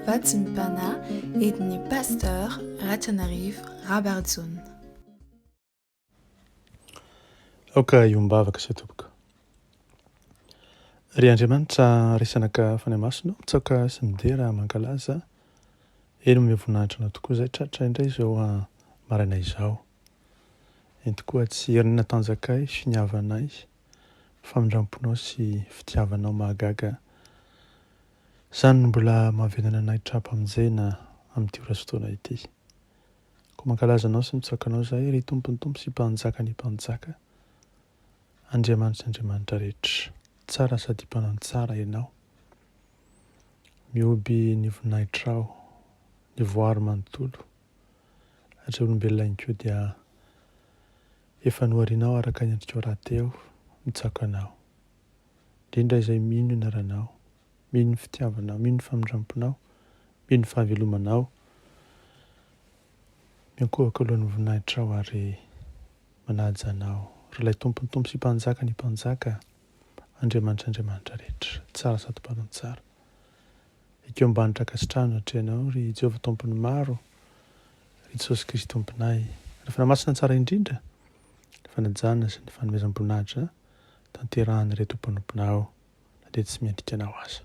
FPMM-Ziona entin'i Pasteur RATIANARIVO Rabarijaona. Aoka iombavaka sy tompoko. Ry Andriamanitra resanaka fanahy masina mitsaoka sy midera mankalaza eny mevonahitra anao tokoa izay tratra indray izao maraina izao. Eny tokoa tsy herinana tanjakay finiavanay famindramponao sy fitiavanao mahagaga izany no mbola mahavenana anay trapamonjena amin'ity ora sy fotoana ity. Koa mankalaza anao sy mitsaoka anao izahay ry tompony tompo sy mpanjaka ny mpanjaka. Andriamanitra rehetra, tsara sady mpanao tsara ianao. Mioby ny voninahitra ao, ny voary manontolo. Hatria olombelona ihany koa dia efa noharianao araka ny endrikao rahateo mitsaoka anao. Indrindra izay mino ny anaranao, mino ny fitiavanao, mino ny famindramponao, mino ny fahavelomanao. Miankohaka alohan'ny voninahitra ao ary manaja anao. Ilay tompony tompo sy mpanjaka ny mpanjaka, Andriamanitra rehetra, tsara sady mpanao tsara. Ekeo ambanitra kasitrano hatreanao ry Jehovah tompony maro, ry Jesosy Kristy tomponay, ny fanamasina tsara indrindra, ny fanajana sy ny fanomezam-boninahitra tanterahany ireto mpanomponao na dia tsy miandrika anao aza.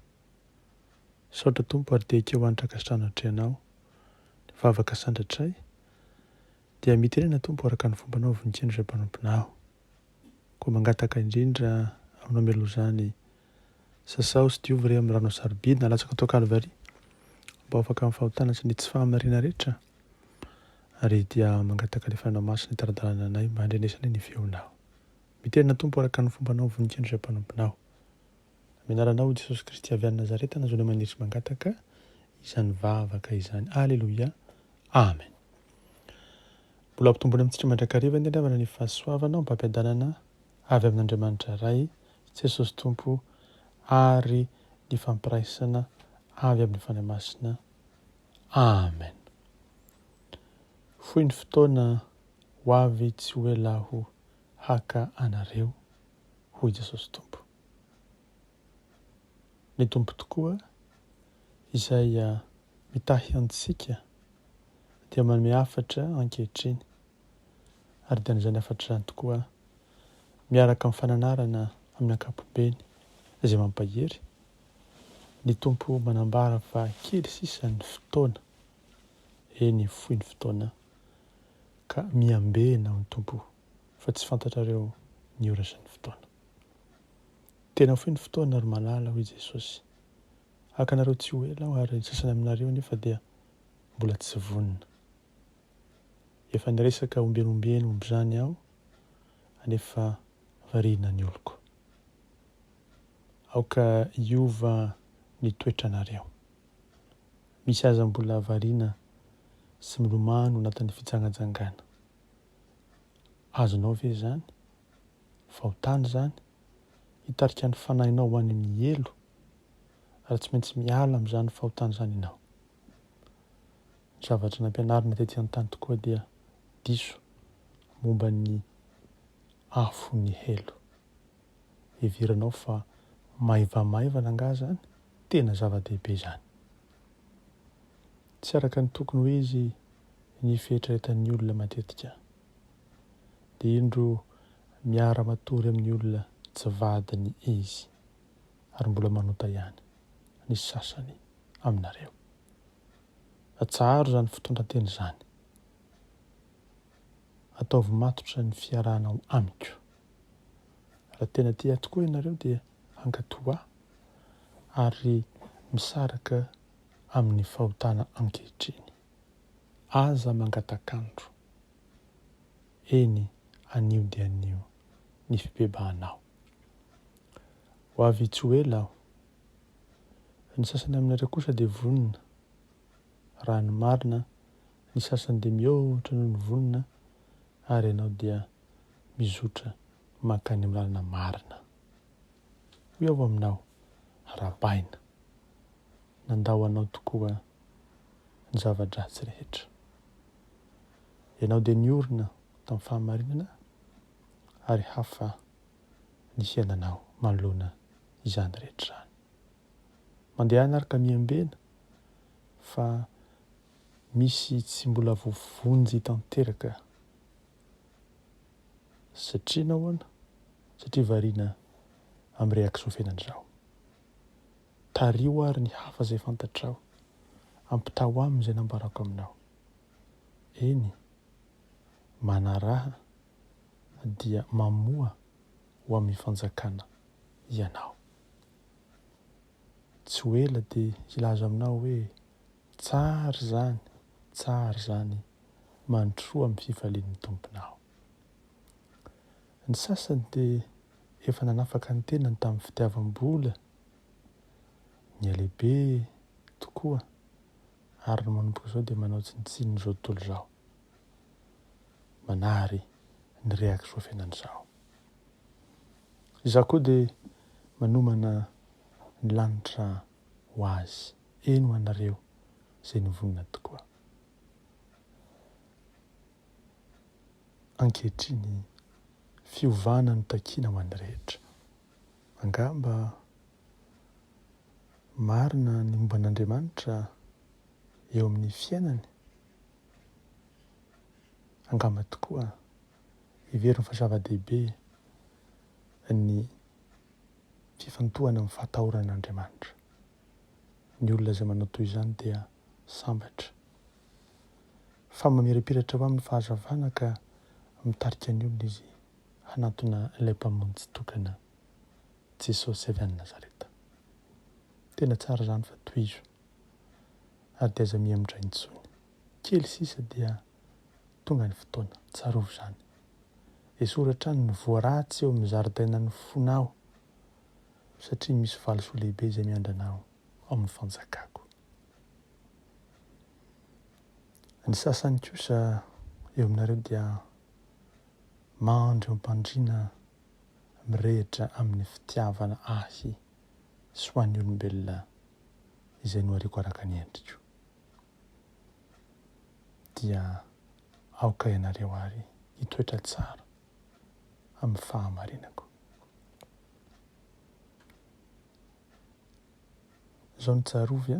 Saotra tompo ary dia ekeo anitra kasitrano hatreanao, ny vavaka sandratray, dia mitenena tompo araka ny fombanao vonikeny izay mpanomponao. Koa mangataka indrindra aminao melo izany sasao sy diovy re amin'ny rano saribidina latsaka tao Kalvari mba afaka amin'ny fahotana sy ny tsy fahamarina rehetra ary dia mangataka ilay fanao masina taradalana anay mba handrenesana ny feonao. Mitenena tompo araka ny fombanao vonikeny izay mpanomponao. Amenaranao Jesosy Kristy avy any Nazareta nazona maniry mangataka izany vavaka izany. Aleloia. Amen. Mbola ampitombony amintsika mandrakariva ny andavana ny fahasoavanao mba ampiadanana avy amin'Andriamanitra ray, Jesosy tompo ary ny fampiraisana avy amin'ny fanahy masina. Amen. Fohy ny fotoana ho avy tsy ho ela ho haka anareo, hoy Jesosy tompo. Ny tompo tokoa izay mitahy antsika dia manome hafatra ankehitriny ary dia n'izany hafatra izany tokoa miaraka amin'ny fananarana amin'ny ankapobeny izay mampahery. Ny tompo manambara fa kely sisa ny fotoana, eny fohy ny fotoana ka miambena ny tompo fa tsy fantatrareo ny ora sy ny fotoana. Tena fohy ny fotoana ary malala hoy Jesosy. Hakanareo tsy ho ela ary ny sasany aminareo nefa dia mbola tsy vonona. Efa niresaka ombenombeno momba izany aho anefa variana ny oloko. Aoka hiova ny toetranareo. Misy aza mbola variana sy milomano anatin'ny fitsangajangana. Azonao ve izany? Fahotana izany? Hitarika ny fanahinao ho any amin'ny elo ary tsy maintsy miala amin'izany fahotana izany ianao. Ny zavatra nampianarina tetỳ an-tany tokoa dia diso momba ny afo ny elo. Heveranao fa maivamaivana anga zany, tena zava-dehibe izany. Tsy araka ny tokony hoe izy ny fieritreretan'ny olona matetika. Dia indro miara matory amin'ny olona tsy vadiny izy ary mbola manota ihany ny sasany aminareo. Atsaharo izany fitondran-teny izany. Ataovy matotra ny fiarahanao amiko. Raha tena tia tokoa ianareo dia ankatoa ary misaraka amin'ny fahotana ankehitriny. Aza mangatakandro. Eny anio dia anio ny fibebahanao. Ho avy tsy ho ela aho. Ny sasany aminareo kosa dia vonona. Raha ny marina, ny sasany dia mihoatra noho ny vonona ary ianao dia mizotra mankany amin'ny lalana marina. Ho eo aminao, arabaina. Nandao anao tokoa ny zava-dratsy rehetra. Ianao dia niorina tamin'ny fahamarinana ary hafa ny fiainanao manoloana izany rehetra izany. Mandeha anaraka miambena fa misy tsy mbola voavonjy tanteraka. Satria nahoana? Satria variana amin'ny reaction fiainan'izao. Tario ary ny hafa izay fantatrao, ampitao aminy izay nambarako aminao. Eny, manaraha dia mamoa ho amin'ny fanjakana ianao. Tsy ho ela dia ilaza aminao hoe tsara zany mandroa amin'ny fifalian'ny tomponao. Ny sasany dia efa nanafaka ny tenany tamin'ny fitiavam-bola, ny alehibe tokoa, ary ny manomboka izao dia manao tsinotsiny izao tontolo izao, manary ny reaction fiainan'izao. Izaho koa dia manomana ny lanitra ho azy. Eny ho anareo izay nivonina tokoa. Ankehitriny fiovana no takiana ho an'ny rehetra. Angamba marina ny momba an'Andriamanitra eo amin'ny fiainany. Angamba tokoa heveriny fa zava-dehibe ny fifantohana amin'ny fahatahoran'Andriamanitra. Ny olona izay manao toy izany dia sambatra. Fa mamirapiratra ho amin'ny fahazavana ka mitarika ny olona izy hanatona ilay mpamonjy tokana Jesosy avy any Nazareta. Tena tsara izany fa tohizo ary dia aza mihamindra intsony. Kely sisa dia tonga ny fotoana, tsarovy izany. Esoratra ny voaratsy eo amin'ny zaridainan'ny fonao, satria misy valisoa lehibe izay miandranao ao amin'ny fanjakako. Ny sasany kosa eo aminareo dia mandry eo am-pandriana mirehitra amin'ny fitiavana ahy sy ho an'ny olombelona izay nohariako araka ny endriko. Dia aoka ianareo ary hitoetra tsara amin'ny fahamarinako. Izao ny tsarovy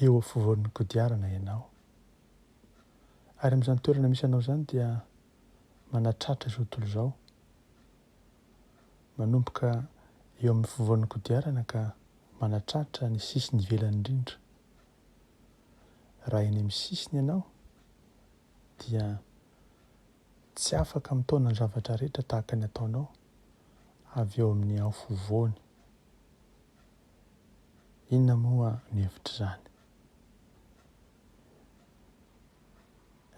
eo afovoan'ny kodiarana ianao. Ary amin'izany toerana misy anao izany dia manatratra izao tontolo izao. Manomboka eo amin'ny fivoan'ny kodiarana ka manatratra ny sisiny ivelany indrindra. Raha eny amin'ny sisiny ianao dia tsy afaka mitaona ny zavatra rehetra tahaka ny ataonao avy eo amin'ny afovoany. Inona moa ny hevitra izany?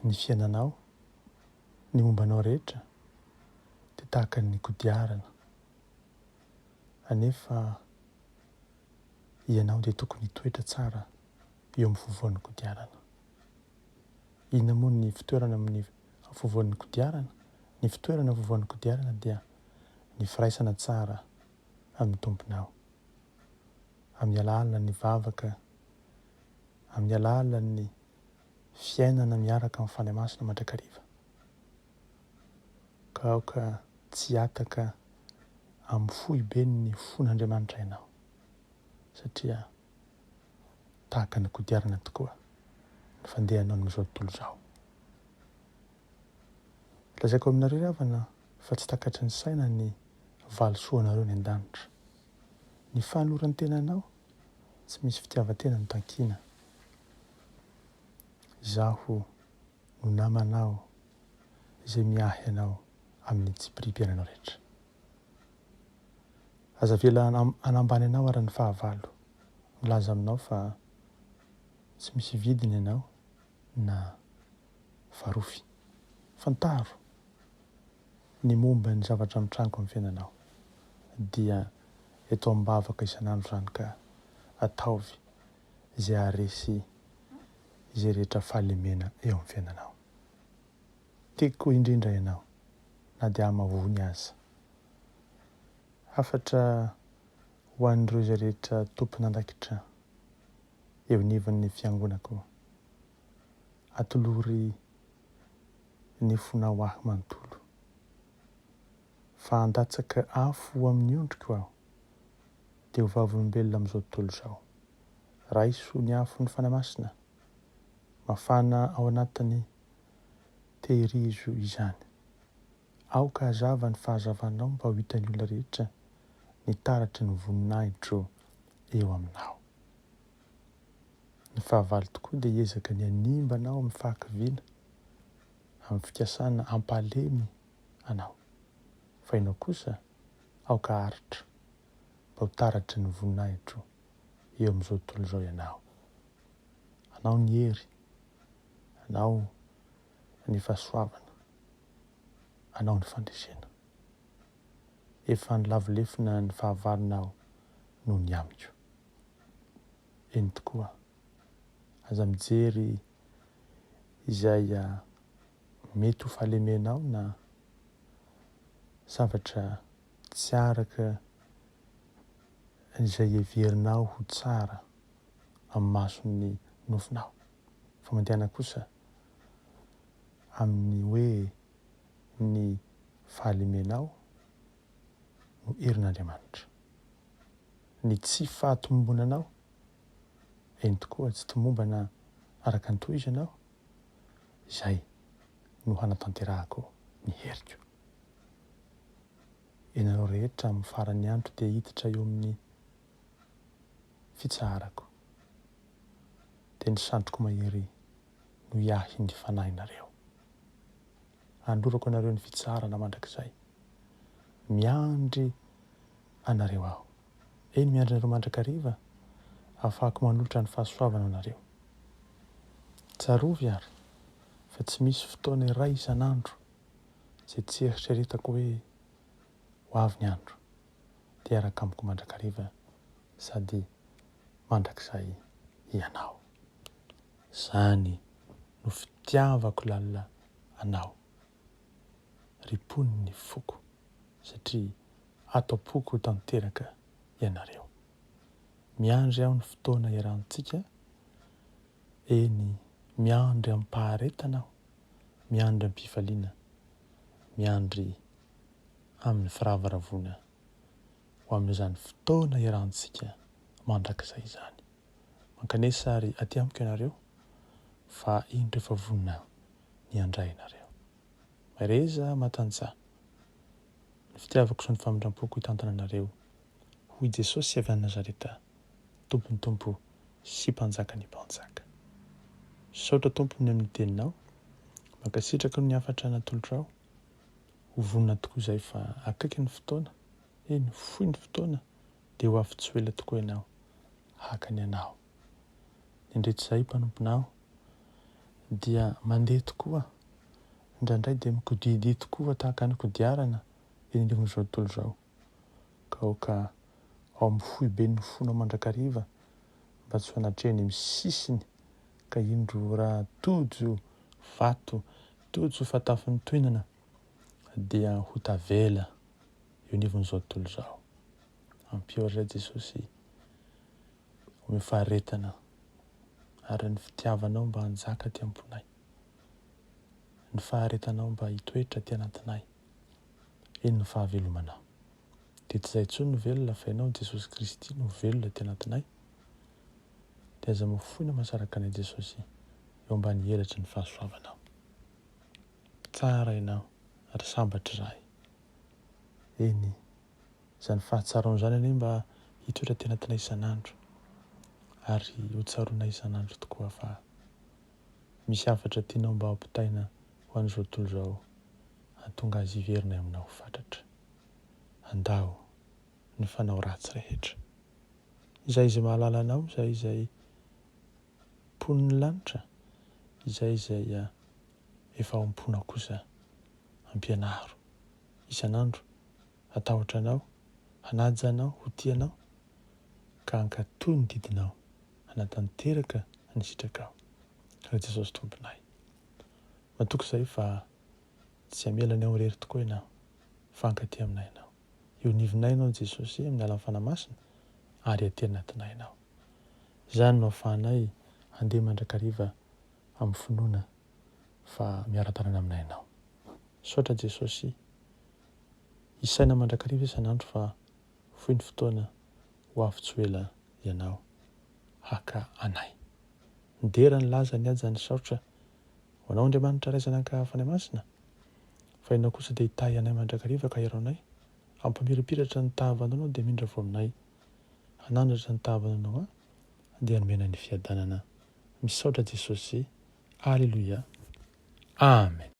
Ny fiainanao, ny mombanao rehetra dia tahaka ny kodiarana. Anefa ianao dia tokony hitoetra tsara eo amin'ny fivoan'ny kodiarana. Inona moa ny fitoerana amin'ny afovoan'ny kodiarana? Ny fitoerana afovoan'ny kodiarana dia ny firaisana tsara amin'ny tomponao, amin'ny alalan'ny vavaka, amin'ny alalan'ny fiainana miaraka amin'ny fanahy masina mandrakariva. Ka aoka tsy hataka amin'ny fohy ny fon'Andriamanitra ianao, satria tahaka ny kodiarana tokoa ny fandehanao amin'izao tontolo izao. Lazaiko aminareo havana fa tsy takatry ny saina ny valisoanareo ny an-danitra. Ny fahanoran'ny tenanao tsy misy fitiavan-tena no takiana. Izaho no namanao izay miahy anao amin'ny tsipiriam-piainanao rehetra. Aza vela anambany anao ary ny fahavalo, milaza aminao fa tsy misy vidiny ianao na varofy. Fantaro ny momba ny zavatra mitrango amin'ny fiainanao dia eto am-bavaka isan'andro izany ka ataovy izay haharesy izay rehetra fahalemena eo amin'ny fiainanao. Tiako indrindra ianao na dia hamavony aza. Hafatra ho an'ireo izay rehetra tompon'andraikitra eo nivon'ny fiangonako. Atolory ny fonao ahy manontolo. Fa handatsaka afo amin'ny ondriko aho dia ho vavolombelona amin'izao tontolo izao. raiso ny afo ny fanamasina, mafana ao anatin'ny tehirizo izany. Aoka hazava ny fahazavanao mba ho hitan'ny olona rehetra ny taratry ny voninahitro eo aminao. Ny fahavalo tokoa dia hiezaka ny animbanao amin'ny fahakiviana, amin'ny fikasana ampalemy anao. Fa ianao kosa aoka aritra mba ho taratry ny voninahitro eo amin'izao tontolo izao ianao. Anao ny hery, anao ny fahasoavana, anao ny fandresena. Efa ny lavolefina ny fahavalonao noho ny amiko. Eny tokoa, aza mijery izay mety ho fahalemenao na zavatra tsy araka izay heverinao ho tsara amin'ny mason'ny nofinao. Fa mandehana kosa amin'ny hoe ny fahalemenao no herin'Andriamanitra. Ny tsy fahatomombonanao, eny tokoa tsy tomombana araka ny tohizanao, izay no hanatanterahako ny heriko. Ianareo rehetra amin'ny faran'ny andro dia hiditra eo amin'ny fitsaharako. Dia ny sandroko mahery no iahy ny fanahinareo. Andorako anareo ny fitsarana mandrakizay. Miandry anareo aho. Eny miandry anareo mandrakariva, ahafahako manolotra ny fahasoavana anareo. Tsarovy ary, fa tsy misy fotoana iray isan'andro izay tsy eritreretako hoe ho avy ny andro dia araka amiko mandrakariva sady mandrakizay ianao. Zany no fitiavako lalina anao. Ripony ny foko satria atao-poko tanteraka ianareo. Miandry aho ny fotoana iarahantsika, eny miandry amin'ny paharetanao, miandry amin'ny mpifaliana, miandry amin'ny firavaravona ho amin'izany fotoana iarahantsika mandrakizay izany. Mankanesa ary aty amiko ianareo fa indro efa vonina ny andray ianareo. Mareza matanjah. Ny fitiavako sy ny famindram-poko hitantana anareo hoy Jesosy avy any Nazareta, Tompony Tompo sy Mpanjaka ny mpanjaka. Saotra Tompony amin'ny teninao, mankasitraka ny hafatra natolotrao, ho vonina tokoa izay fa akaiky ny fotoana, eny fohy ny fotoana, dia ho avy tsy ho ela tokoa ianao, haka ny anao. Indretr'izay mpanomponao dia mandeha tokoa, indraindray dia mikodidy tokoa tahaka ny kodiarana eny anivon'izao tontolo izao. Ka aoka ao amin'ny fohy be ny fonao mandrakariva mba tsy ho anatrehany amin'ny sisiny ka indro raha tojo vato, tojo fatafin'ny toinana dia ho tavela eo anivon'izao tontolo izao. Ampiory Jesosy ome faharetana ary ny fitiavanao mba hanjaka ty amponay, ny faharetanao mba hitoetra ty anatinay, eny ny fahavelomanao. Dia tsy izay intsony no velona fa ianao Jesosy Kristy no velona ty anatinay. Dia aza mafoina masaraka anay Jesosy eo ambany helatry ny fahasoavanao. Tsara ianao ary sambatra iray. Eny, izany fahatsarao izany anie mba hitoetra ty anatinay isan'andro ary ho tsaroanay isan'andro tokoa fa misy hafatra tianao mba hampitaina ho an'izao tontolo izao, hahatonga azy hiverinay aminao fatratra. Andao ny fanao ratsy rehetra. Izay mahalala anao, izay poniny lanitra, izay efa ompona kosa ampianaro isan'andro, hatahotra anao, hanaja anao, ho tianao, ka hankatoy ny didinao, hanatanteraka ny sitrakao. Ka Jesosy Tomponay, matoky izay fa tsy hamela ny ao rery tokoa ianao, fa hankaty aminay ianao. Eo nivinay ianao Jesosy amin'ny alan'ny fanamasina ary aty anatinay ianao. Izany no ahafahanay handeha mandrakariva amin'ny finoana fa miara-tanana aminay ianao. Saotra Jesosy, isaina mandrakariva isan'andro fa fohy ny fotoana ho avy tsy ho ela ianao, haka anay. Ndera ny laza ny aja ny saotra ho anao Andriamanitra raizana fany masina. Fa ianao kosa dia hitahy anay mandrakariva ka iaraonay ampamirapiratra ny tahavanao dia mindra vo aminay hanandratra ny tahavanao dia hanomena ny fiadanana. Misaotra Jesosy. Aleluia. Amen.